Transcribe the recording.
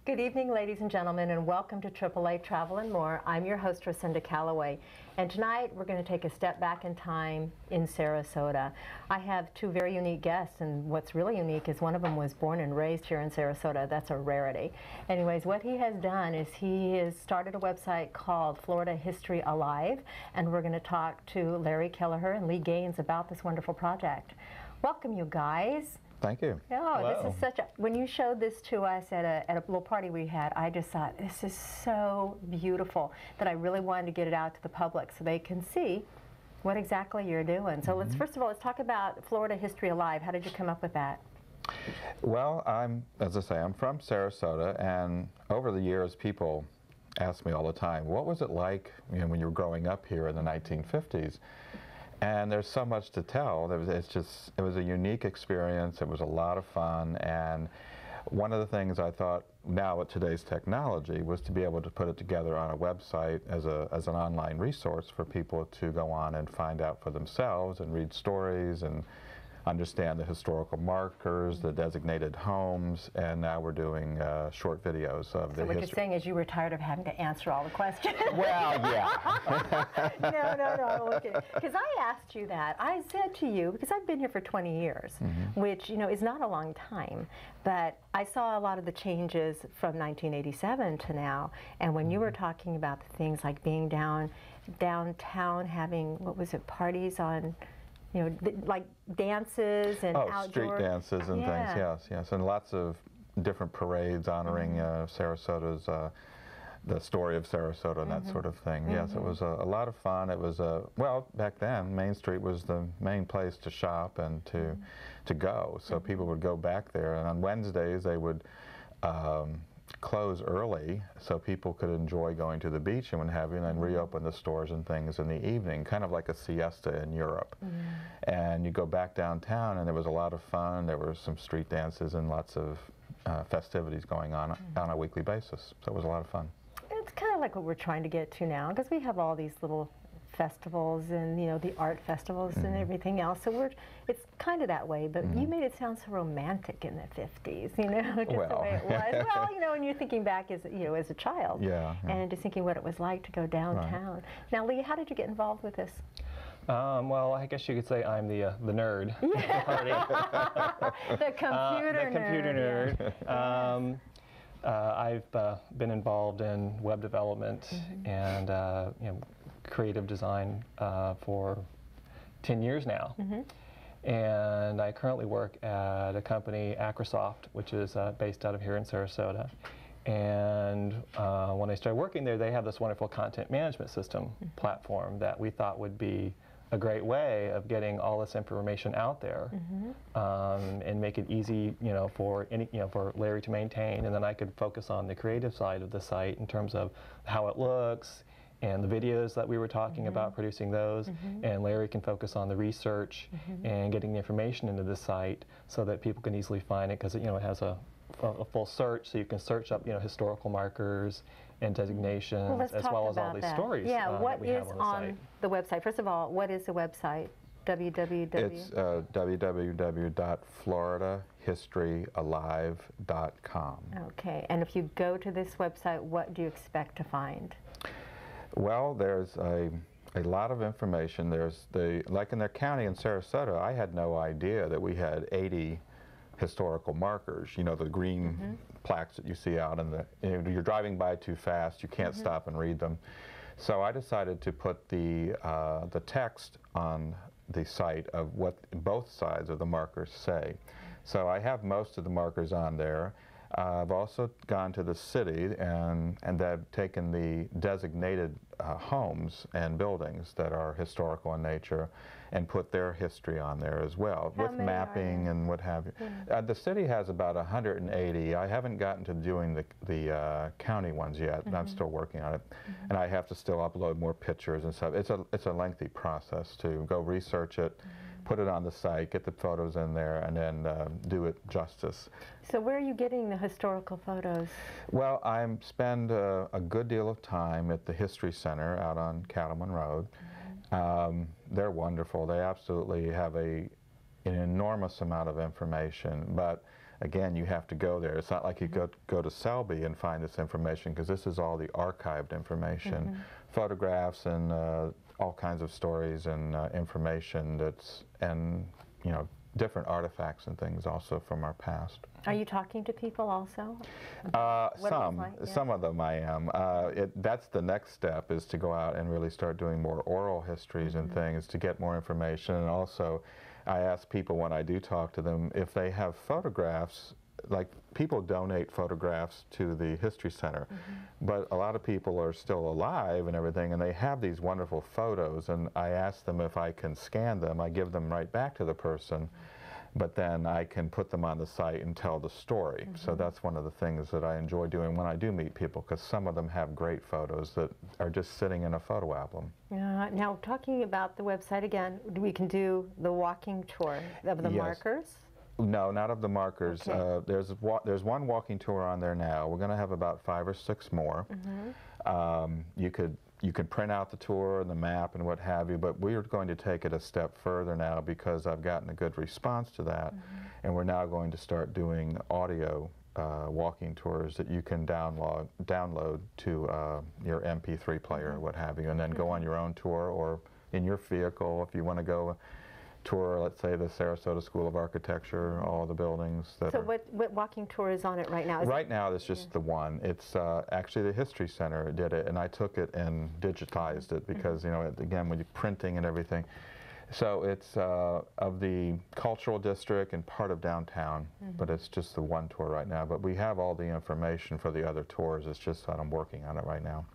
Good evening, ladies and gentlemen, and welcome to AAA Travel and More. I'm your host, Rosenda Calloway, and tonight we're going to take a step back in time in Sarasota. I have two very unique guests, and what's really unique is one of them was born and raised here in Sarasota. That's a rarity. Anyways, what he has done is he has started a website called Florida History Alive, and we're going to talk to Larry Kelleher and Lee Gaines about this wonderful project. Welcome, you guys. Thank you. Oh, this is such a, when you showed this to us at a little party we had, I just thought, this is so beautiful that I really wanted to get it out to the public so they can see what exactly you're doing. So let's, first of all, let's talk about Florida History Alive. How did you come up with that? Well, as I say, I'm from Sarasota, and over the years, people ask me all the time, what was it like, when you were growing up here in the 1950s? And there's so much to tell. It was a unique experience. It was a lot of fun. And one of the things I thought now with today's technology was to be able to put it together on a website as an online resource for people to go on and find out for themselves and read stories and understand the historical markers, the designated homes, and now we're doing short videos of the history. So what you're saying is you were tired of having to answer all the questions? Well, yeah. No, okay. Because I asked you that. I said to you, because I've been here for 20 years, which, is not a long time, but I saw a lot of the changes from 1987 to now, and when you were talking about the things like being downtown, having, what was it, parties on, like dances and outdoor street dances and things, yes, and lots of different parades honoring Sarasota's, the story of Sarasota and that sort of thing. Yes, it was a lot of fun. It was well, back then, Main Street was the main place to shop and to go. So people would go back there, and on Wednesdays they would close early so people could enjoy going to the beach and what have you, and then reopen the stores and things in the evening, kind of like a siesta in Europe. And you go back downtown, and there was a lot of fun. There were some street dances and lots of festivities going on a weekly basis. So it was a lot of fun. It's kind of like what we're trying to get to now, because we have all these little festivals and the art festivals and everything else, so it's kind of that way, but you made it sound so romantic in the 50s, just the way it was. Well, when you're thinking back as as a child, and just thinking what it was like to go downtown. Right. Now, Lee, how did you get involved with this? Well, I guess you could say I'm the nerd of the party. The computer nerd. I've been involved in web development and creative design for 10 years now. And I currently work at a company, Acrosoft, which is based out of here in Sarasota. And when I started working there, they have this wonderful content management system platform that we thought would be a great way of getting all this information out there and make it easy, for for Larry to maintain, and then I could focus on the creative side of the site in terms of how it looks and the videos that we were talking about, producing those, and Larry can focus on the research and getting the information into the site so that people can easily find it, because it has a full search, so you can search up historical markers and designations, as well as all these stories. Yeah, what is on the website? First of all, what is the website? It's www.floridahistoryalive.com. Okay, and if you go to this website, what do you expect to find? Well, there's a lot of information. There's like in their county in Sarasota, I had no idea that we had 80 historical markers, the green plaques that you see out in you're driving by too fast, you can't stop and read them. So I decided to put the text on the site of what both sides of the markers say. So I have most of the markers on there. I've also gone to the city and they've taken the designated homes and buildings that are historical in nature and put their history on there as well, with mapping and what have you. The city has about 180. I haven't gotten to doing the county ones yet, and I'm still working on it. And I have to still upload more pictures and stuff. It's a lengthy process to go research it, put it on the site, get the photos in there, and then do it justice. So where are you getting the historical photos? Well, I spend a good deal of time at the History Center out on Cattleman Road. They're wonderful. They absolutely have an enormous amount of information, but again, you have to go there. It's not like you go to Selby and find this information, because this is all the archived information, photographs and all kinds of stories and information and you know, different artifacts and things also from our past. Are you talking to people also? Some of them I am. That's the next step, is to go out and really start doing more oral histories and things to get more information. And also, I ask people when I do talk to them if they have photographs. Like, people donate photographs to the History Center, but a lot of people are still alive and everything, and they have these wonderful photos, and I ask them if I can scan them. I give them right back to the person, but then I can put them on the site and tell the story. So that's one of the things that I enjoy doing when I do meet people, because some of them have great photos that are just sitting in a photo album. Now, talking about the website again, we can do the walking tour of the markers? No, not of the markers. Okay. There's one walking tour on there now. We're going to have about 5 or 6 more. You could print out the tour and the map and what have you, but we are going to take it a step further now, because I've gotten a good response to that, and we're now going to start doing audio walking tours that you can download to your MP3 player or what have you, and then go on your own tour, or in your vehicle if you want to go tour, let's say, the Sarasota School of Architecture, all the buildings. So what walking tour is on it right now? Right now, it's just the one. It's actually the History Center did it, and I took it and digitized it, because, you know, again, when you're printing and everything. So it's of the Cultural District and part of downtown, but it's just the one tour right now. But we have all the information for the other tours. It's just that I'm working on it right now.